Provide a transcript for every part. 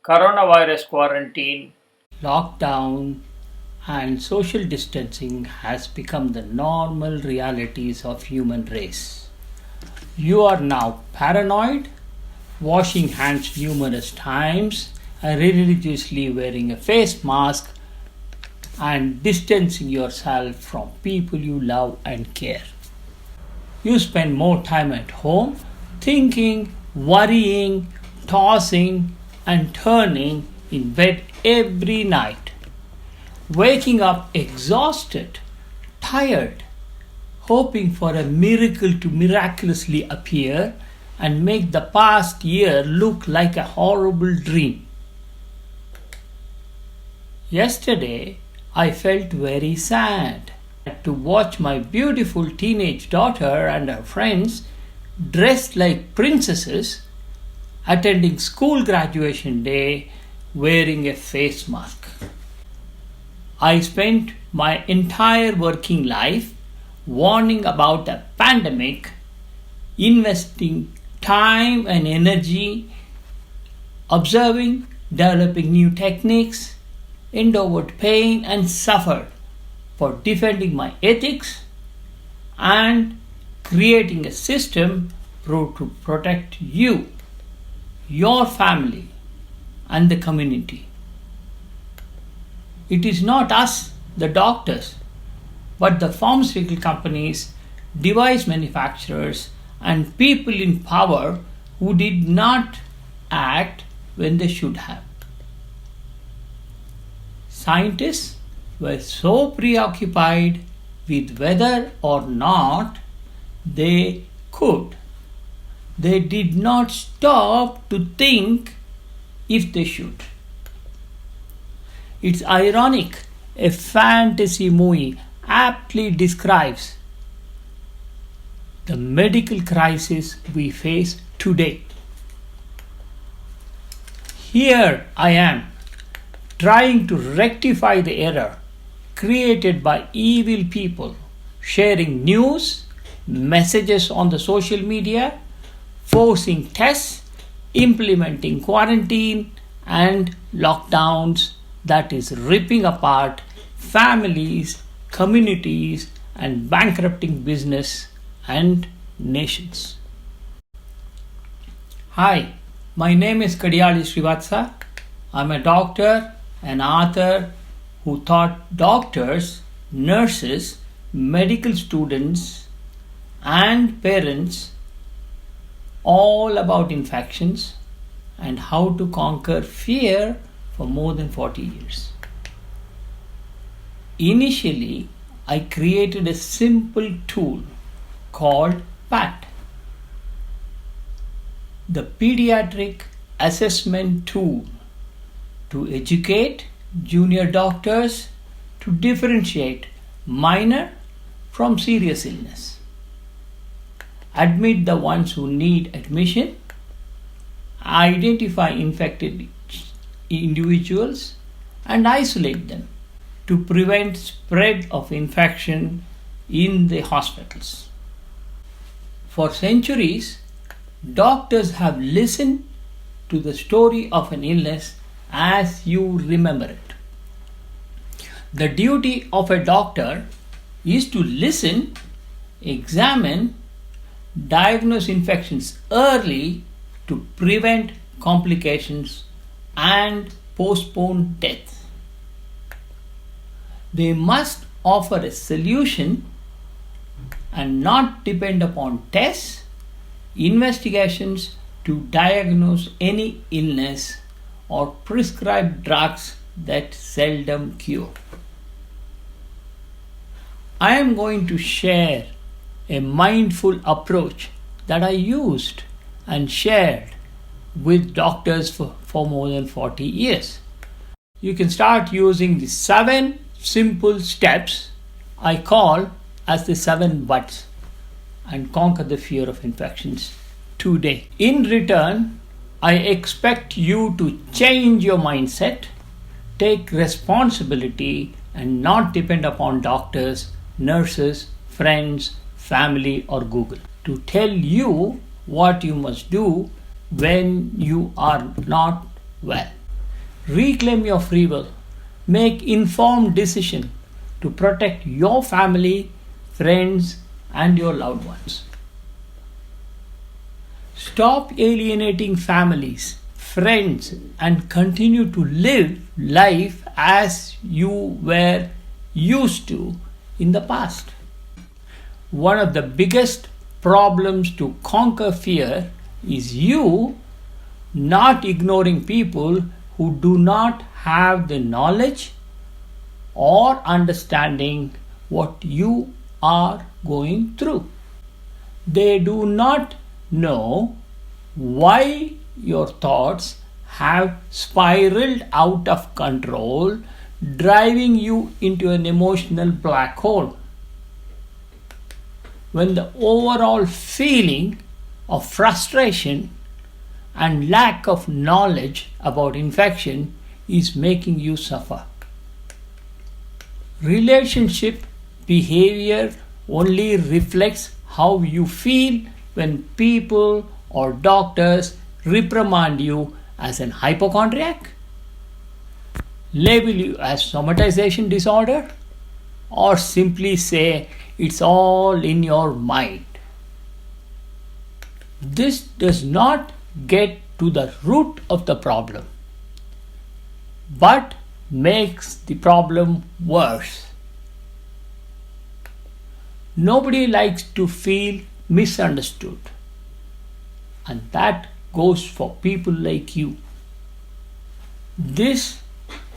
Coronavirus quarantine. Lockdown and social distancing has become the normal realities of human race. You are now paranoid, washing hands numerous times, and religiously wearing a face mask and distancing yourself from people you love and care. You spend more time at home thinking, worrying, tossing, and turning in bed every night, waking up exhausted, tired, hoping for a miracle to miraculously appear and make the past year look like a horrible dream. Yesterday, I felt very sad to watch my beautiful teenage daughter and her friends dressed like princesses attending school graduation day wearing a face mask. I spent my entire working life warning about the pandemic, investing time and energy, observing, developing new techniques, endured pain, and suffered for defending my ethics and creating a system to protect you, your family, and the community. It is not us, the doctors, but the pharmaceutical companies, device manufacturers, and people in power who did not act when they should have. Scientists were so preoccupied with whether or not they could. They did not stop to think if they should. It's ironic, a fantasy movie aptly describes the medical crisis we face today. Here I am, trying to rectify the error created by evil people, sharing news, messages on the social media, forcing tests, implementing quarantine and lockdowns that is ripping apart families, communities, and bankrupting business and nations. Hi, my name is Kadiyali Srivatsa. I'm a doctor, an author who taught doctors, nurses, medical students, and parents all about infections and how to conquer fear for more than 40 years. Initially, I created a simple tool called PAT, the Pediatric Assessment Tool, to educate junior doctors to differentiate minor from serious illness, admit the ones who need admission, identify infected individuals, and isolate them to prevent spread of infection in the hospitals. For centuries, doctors have listened to the story of an illness as you remember it. The duty of a doctor is to listen, examine, diagnose infections early to prevent complications and postpone death. They must offer a solution and not depend upon tests, investigations to diagnose any illness or prescribe drugs that seldom cure. I am going to share a mindful approach that I used and shared with doctors for more than 40 years. You can start using the 7 simple steps I call as the 7 buts and conquer the fear of infections today. In return, I expect you to change your mindset, take responsibility, and not depend upon doctors, nurses, friends, family, or Google to tell you what you must do when you are not well. Reclaim your free will. Make informed decision to protect your family, friends, and your loved ones. Stop alienating families, friends, and continue to live life as you were used to in the past. One of the biggest problems to conquer fear is you not ignoring people who do not have the knowledge or understanding what you are going through. They do not know why your thoughts have spiraled out of control, driving you into an emotional black hole. When the overall feeling of frustration and lack of knowledge about infection is making you suffer. Relationship behavior only reflects how you feel when people or doctors reprimand you as an hypochondriac, label you as somatization disorder, or simply say it's all in your mind. This does not get to the root of the problem, but makes the problem worse. Nobody likes to feel misunderstood, and that goes for people like you. This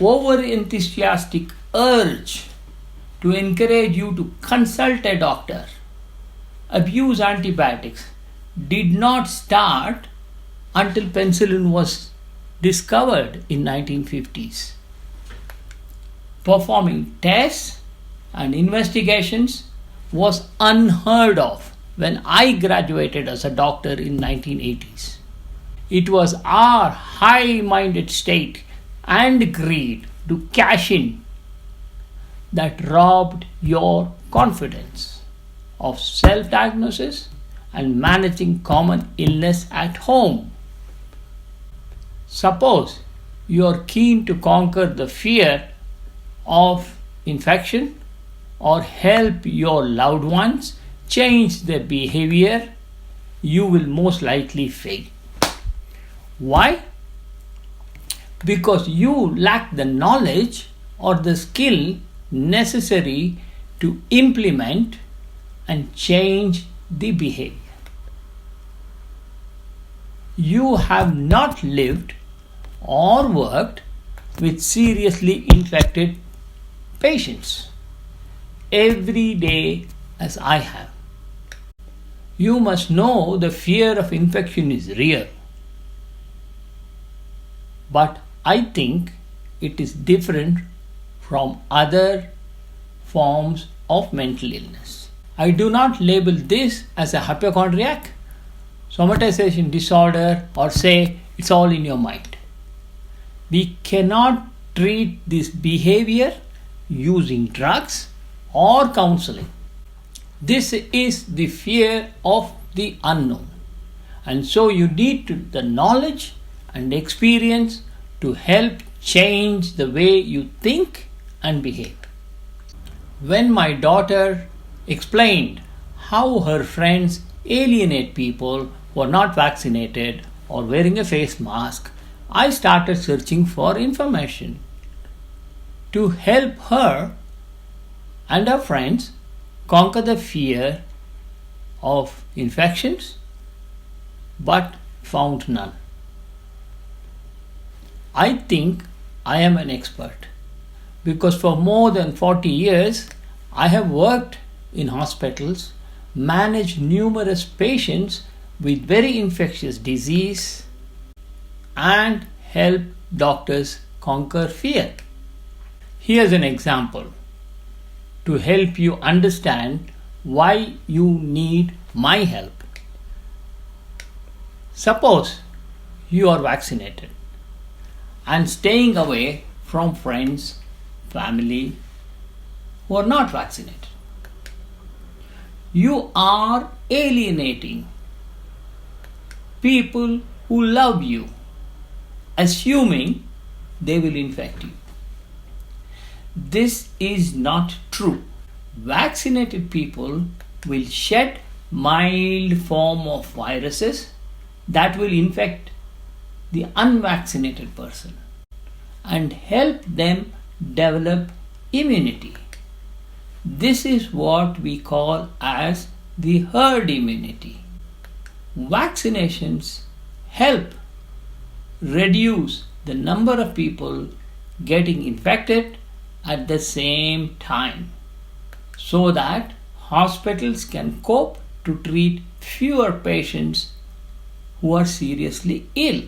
over enthusiastic urge to encourage you to consult a doctor, abuse antibiotics, did not start until penicillin was discovered in 1950s. Performing tests and investigations was unheard of when I graduated as a doctor in 1980s. It was our high-minded state and greed to cash in that robbed your confidence of self-diagnosis and managing common illness at home. Suppose you are keen to conquer the fear of infection or help your loved ones change their behavior, you will most likely fail. Why? Because you lack the knowledge or the skill necessary to implement and change the behavior. You have not lived or worked with seriously infected patients every day as I have. You must know the fear of infection is real. But I think it is different from other forms of mental illness. I do not label this as a hypochondriac, somatization disorder, or say it's all in your mind. We cannot treat this behavior using drugs or counseling. This is the fear of the unknown, and so you need the knowledge and experience to help change the way you think and behave. When my daughter explained how her friends alienate people who are not vaccinated or wearing a face mask, I started searching for information to help her and her friends conquer the fear of infections, but found none. I think I am an expert because for more than 40 years I have worked in hospitals, managed numerous patients with very infectious disease, and helped doctors conquer fear. Here's an example to help you understand why you need my help. Suppose you are vaccinated and staying away from friends, family who are not vaccinated. You are alienating people who love you, assuming they will infect you. This is not true. Vaccinated people will shed mild form of viruses that will infect the unvaccinated person and help them develop immunity. This is what we call as the herd immunity. Vaccinations help reduce the number of people getting infected at the same time so that hospitals can cope to treat fewer patients who are seriously ill.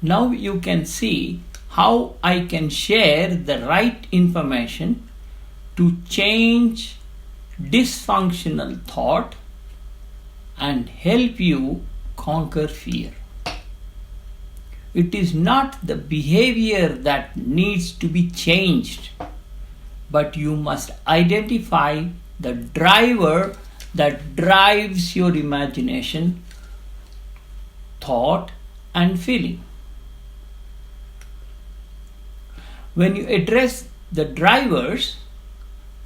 Now you can see how I can share the right information to change dysfunctional thought and help you conquer fear. It is not the behavior that needs to be changed, but you must identify the driver that drives your imagination, thought, and feeling. When you address the drivers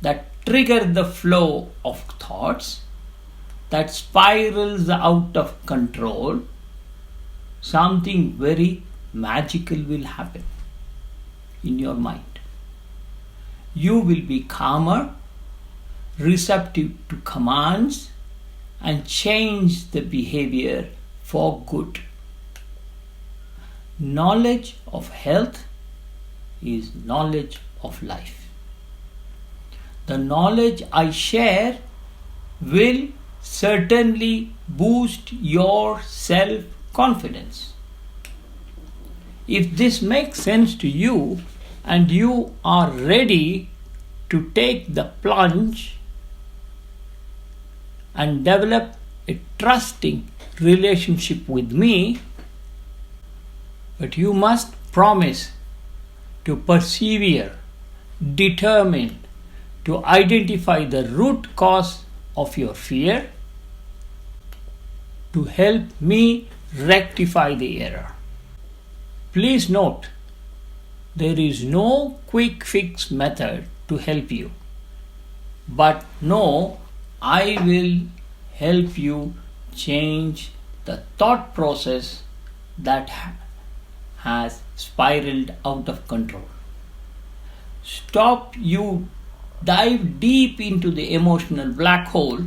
that trigger the flow of thoughts that spirals out of control, something very magical will happen in your mind. You will be calmer, receptive to commands, and change the behavior for good. Knowledge of health is knowledge of life. The knowledge I share will certainly boost your self-confidence. If this makes sense to you and you are ready to take the plunge and develop a trusting relationship with me, but you must promise to persevere, determined to identify the root cause of your fear, to help me rectify the error. Please note, there is no quick fix method to help you, but no, I will help you change the thought process that has spiraled out of control. Stop you dive deep into the emotional black hole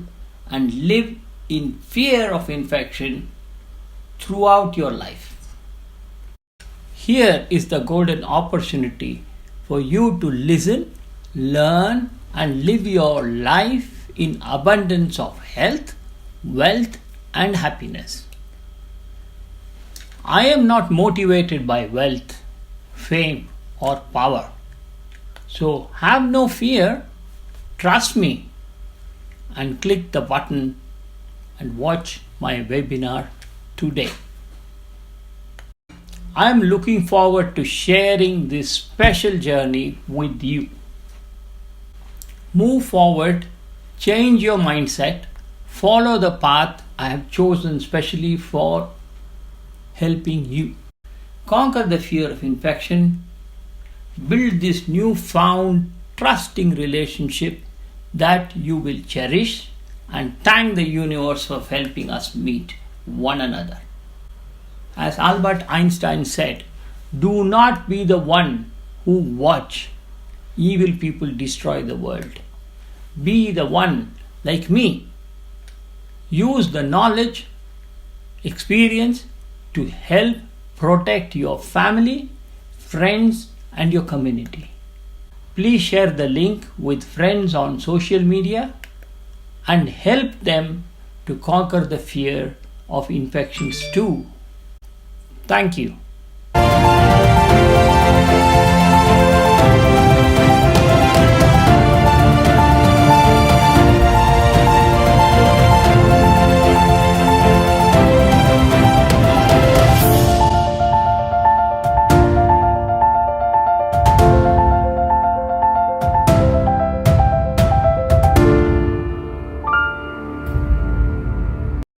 and live in fear of infection throughout your life. Here is the golden opportunity for you to listen, learn, and live your life in abundance of health, wealth, and happiness. I am not motivated by wealth, fame, or power. So have no fear, trust me, and click the button and watch my webinar today. I am looking forward to sharing this special journey with you. Move forward, change your mindset, follow the path I have chosen specially for helping you. Conquer the fear of infection, build this newfound trusting relationship that you will cherish, and thank the universe for helping us meet one another. As Albert Einstein said, do not be the one who watch evil people destroy the world. Be the one like me. Use the knowledge, experience to help protect your family, friends, and your community. Please share the link with friends on social media and help them to conquer the fear of infections too. Thank you.